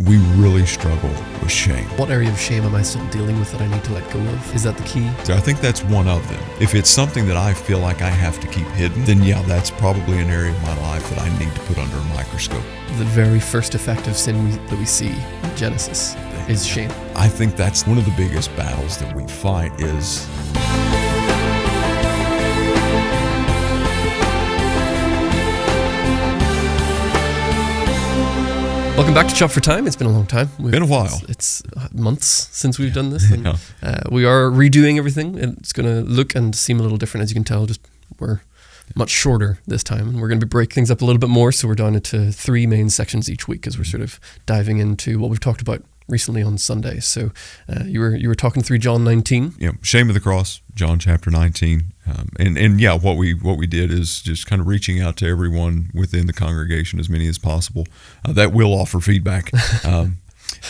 we really struggle with shame. What area of shame am I still dealing with that I need to let go of? Is that the key? So I think that's one of them. If it's something that I feel like I have to keep hidden, then yeah, that's probably an area of my life that I need to put under a microscope. The very first effect of sin that we see in Genesis is shame. I think that's one of the biggest battles that we fight is... Welcome back to Chop for Time. It's been a long time. Been a while. It's months since we've done this. And, we are redoing everything. It's going to look and seem a little different, as you can tell. Just we're much shorter this time, and we're going to break things up a little bit more. So we're down into 3 main sections each week as we're sort of diving into what we've talked about recently on Sunday. So you were talking through John 19. Yeah, shame of the cross, John chapter 19. And yeah, what we did is just kind of reaching out to everyone within the congregation, as many as possible, that will offer feedback.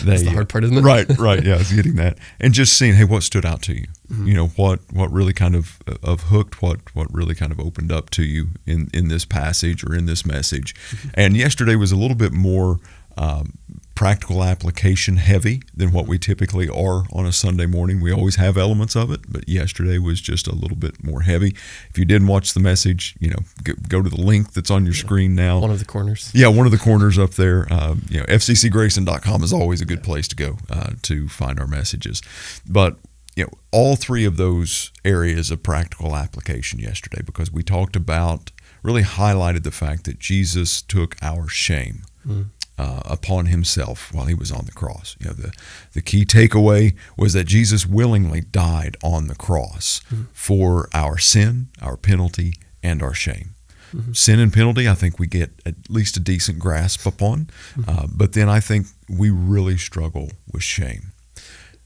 That's the hard part, isn't it? Right. Yeah, I was getting that. And just seeing, hey, what stood out to you? Mm-hmm. You know, what really kind of hooked, what really kind of opened up to you in this passage or in this message. Mm-hmm. And yesterday was a little bit more practical application heavy than what we typically are on a Sunday morning. We always have elements of it, but yesterday was just a little bit more heavy. If you didn't watch the message, you know, go to the link that's on your screen now. One of the corners. Yeah, one of the corners up there. You know, fccgrayson.com is always a good place to go to find our messages. But you know, all 3 of those areas of practical application yesterday, because we talked about, really highlighted the fact that Jesus took our shame upon himself while he was on the cross. You know, the key takeaway was that Jesus willingly died on the cross for our sin, our penalty, and our shame. Mm-hmm. Sin and penalty, I think we get at least a decent grasp upon, but then I think we really struggle with shame.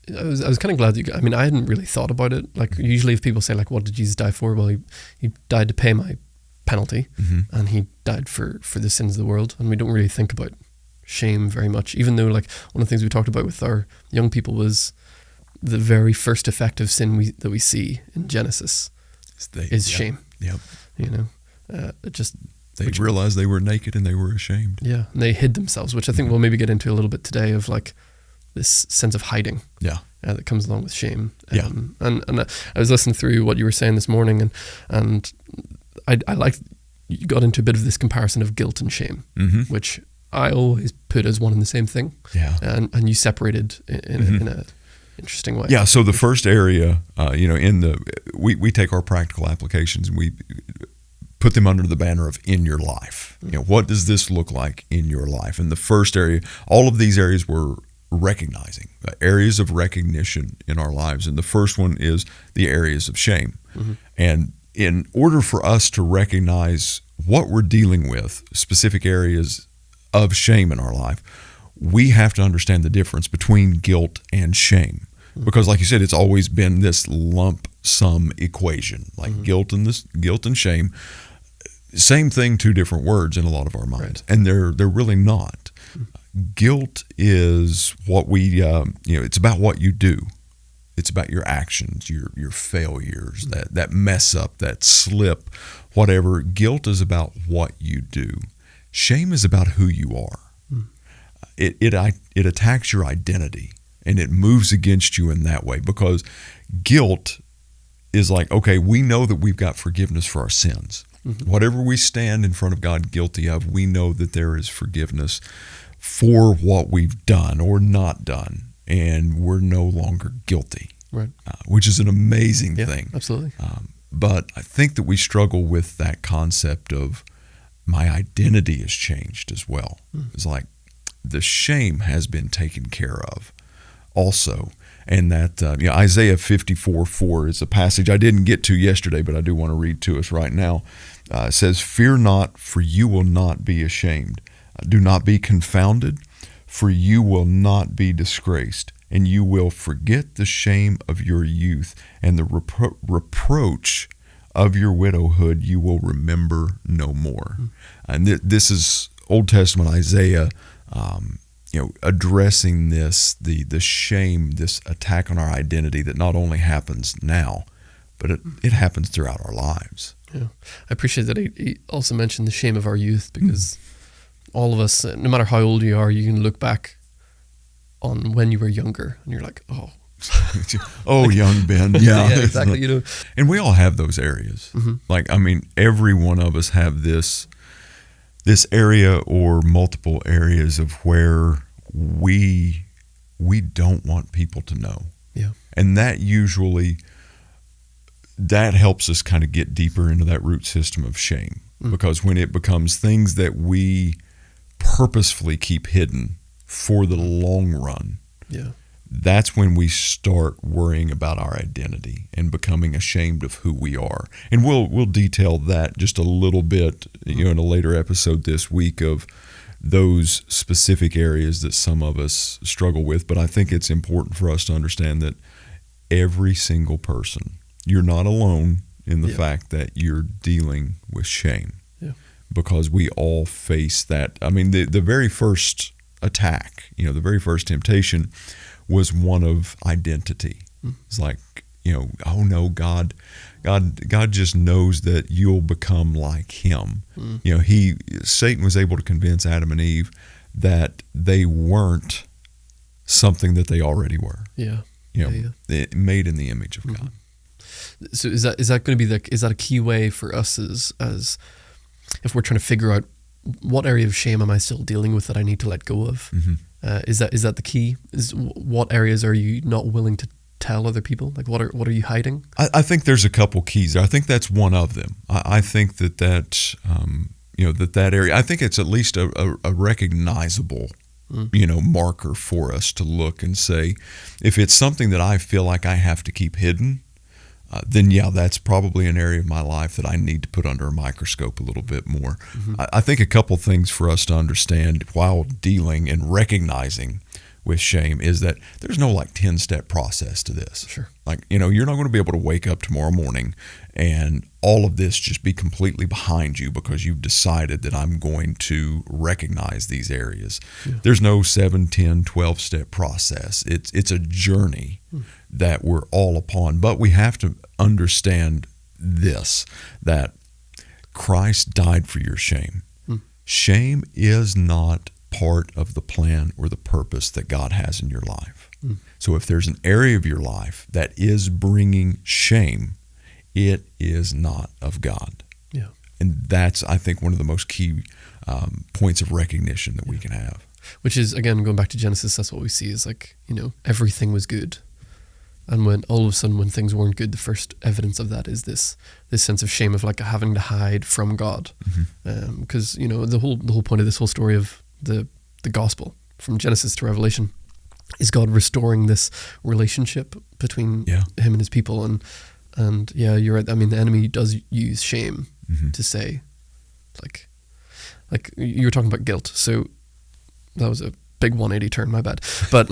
I was kind of glad I hadn't really thought about it. Like, usually if people say, like, what did Jesus die for? Well, he died to pay my penalty, and he died for the sins of the world, and we don't really think about shame very much, even though, like, one of the things we talked about with our young people was the very first effect of sin that we see in Genesis is shame. Yep. You know, they realized they were naked and they were ashamed. Yeah, and they hid themselves, which I think we'll maybe get into a little bit today, of like this sense of hiding. Yeah. That comes along with shame. And I was listening through what you were saying this morning, and I liked you got into a bit of this comparison of guilt and shame, which I always put as one and the same thing. Yeah. And you separated in a interesting way. Yeah. So the first area, you know, we take our practical applications and we put them under the banner of in your life. You know, what does this look like in your life? And the first area, all of these areas were recognizing areas of recognition in our lives. And the first one is the areas of shame. And in order for us to recognize what we're dealing with, specific areas of shame in our life, we have to understand the difference between guilt and shame. Because like you said, it's always been this lump sum equation, like guilt and shame, same thing, 2 different words in a lot of our minds. Right. And they're really not. Guilt is what we, you know, it's about what you do. It's about your actions, your failures, that mess up, that slip, whatever. Guilt is about what you do. Shame is about who you are. It attacks your identity, and it moves against you in that way, because guilt is like, okay, we know that we've got forgiveness for our sins. Whatever we stand in front of God guilty of, we know that there is forgiveness for what we've done or not done, and we're no longer guilty, right? Which is an amazing thing. Absolutely. But I think that we struggle with that concept of my identity has changed as well. It's like the shame has been taken care of also. And that, you know, Isaiah 54:4 is a passage I didn't get to yesterday, but I do want to read to us right now. It says, "Fear not, for you will not be ashamed. Do not be confounded, for you will not be disgraced. And you will forget the shame of your youth, and the reproach of your widowhood you will remember no more." And this is Old Testament Isaiah, you know, addressing this, the shame, this attack on our identity that not only happens now, but it happens throughout our lives. Yeah, I appreciate that he also mentioned the shame of our youth, because all of us, no matter how old you are, you can look back on when you were younger, and you're like, oh. Oh, young Ben. Yeah, Yeah, exactly. You know, and we all have those areas. Like, I mean, every one of us have this area or multiple areas of where we don't want people to know. Yeah. And that helps us kind of get deeper into that root system of shame. Because when it becomes things that we purposefully keep hidden for the long run, that's when we start worrying about our identity and becoming ashamed of who we are. And we'll detail that just a little bit, in a later episode this week of those specific areas that some of us struggle with. But I think it's important for us to understand that every single person, you're not alone in the fact that you're dealing with shame. Yeah. Because we all face that. I mean, the very first attack, the very first temptation was one of identity. It's like, oh no, God just knows that you'll become like him. Satan was able to convince Adam and Eve that they weren't something that they already were. Made in the image of God. So is that going to be is that a key way for us as if we're trying to figure out what area of shame am I still dealing with that I need to let go of? Is that the key? Is what areas are you not willing to tell other people? Like what are you hiding? I think there's a couple keys. I think that's one of them. I think that area. I think it's at least a recognizable marker for us to look and say, if it's something that I feel like I have to keep hidden, then that's probably an area of my life that I need to put under a microscope a little bit more. I think a couple things for us to understand while dealing and recognizing with shame is that there's no 10-step process to this. Sure. You're not going to be able to wake up tomorrow morning and all of this just be completely behind you because you've decided that I'm going to recognize these areas. Yeah. There's no 7, 10, 12-step process. It's a journey that we're all upon. But we have to understand this, that Christ died for your shame. Shame is not part of the plan or the purpose that God has in your life. So if there's an area of your life that is bringing shame, it is not of God. Yeah. And that's, I think, one of the most key points of recognition that we can have. Which is, again, going back to Genesis, that's what we see is everything was good. And when all of a sudden when things weren't good, the first evidence of that is this sense of shame of having to hide from God. Because, the whole point of this whole story of the gospel from Genesis to Revelation is God restoring this relationship between him and his people. And you're right. I mean, the enemy does use shame to say, like you were talking about guilt. So that was a big 180 turn, my bad. But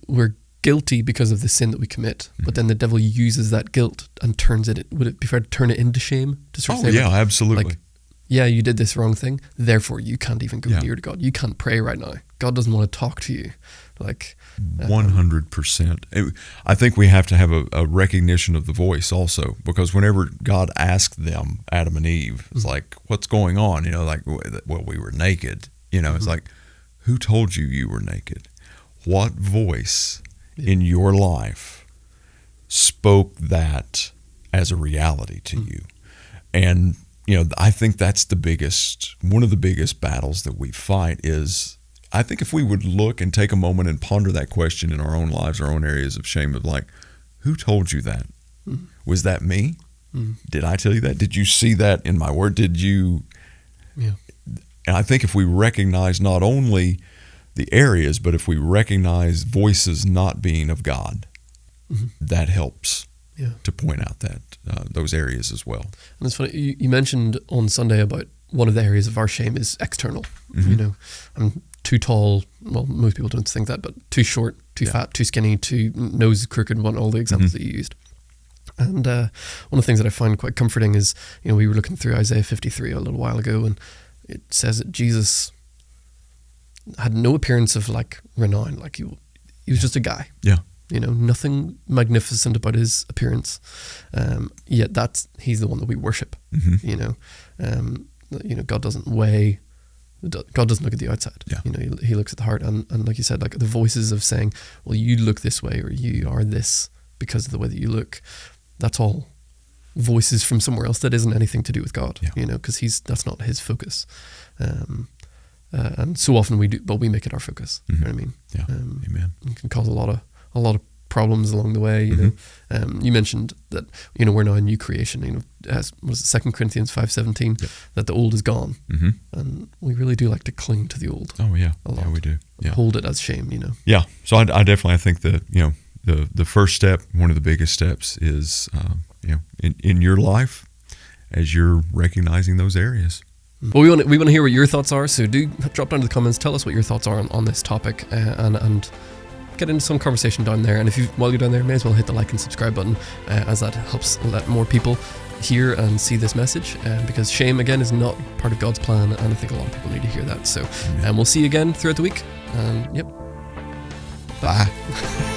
we're guilty because of the sin that we commit, but then the devil uses that guilt and turns it. Would it be fair to turn it into shame? To sort of say, absolutely. You did this wrong thing, therefore you can't even go near to God. You can't pray right now. God doesn't want to talk to you. 100%. I think we have to have a recognition of the voice also, because whenever God asked them, Adam and Eve, it's like, what's going on? We were naked. It's like, who told you were naked? What voice in your life spoke that as a reality to you? And I think that's one of the biggest battles that we fight is, I think if we would look and take a moment and ponder that question in our own lives, our own areas of shame of who told you that? Was that me? Did I tell you that? Did you see that in my word? Did you? Yeah. And I think if we recognize not only the areas, but if we recognize voices not being of God, that helps to point out that those areas as well. And it's funny, you mentioned on Sunday about one of the areas of our shame is external. I'm too tall. Well, most people don't think that, but too short, too fat, too skinny, too nose crooked, all the examples that you used. And one of the things that I find quite comforting is, we were looking through Isaiah 53 a little while ago, and it says that Jesus had no appearance of renown. He was just a guy. Yeah. Nothing magnificent about his appearance. Yet he's the one that we worship. God doesn't weigh God doesn't look at the outside. Yeah. You know, he looks at the heart. And like you said, like the voices of saying, well, you look this way, or you are this because of the way that you look, that's all voices from somewhere else that isn't anything to do with God. Yeah. You know, because that's not his focus. And so often we do, but we make it our focus. You know what I mean? Yeah. Amen. It can cause a lot of problems along the way. You know, you mentioned that, you know, we're now a new creation. You know, as was it 2 Corinthians 5:17, that the old is gone, and we really do like to cling to the old. Oh yeah, a lot. yeah, we do. Yeah. Hold it as shame. You know. Yeah. So I definitely think that, you know, the first step, one of the biggest steps, is you know, in your life, as you're recognizing those areas. Well, we want to hear what your thoughts are. So do drop down to the comments. Tell us what your thoughts are on this topic, and get into some conversation down there. And while you're down there, may as well hit the like and subscribe button, as that helps let more people hear and see this message. Because shame, again, is not part of God's plan, and I think a lot of people need to hear that. So, we'll see you again throughout the week. And yep. Bye.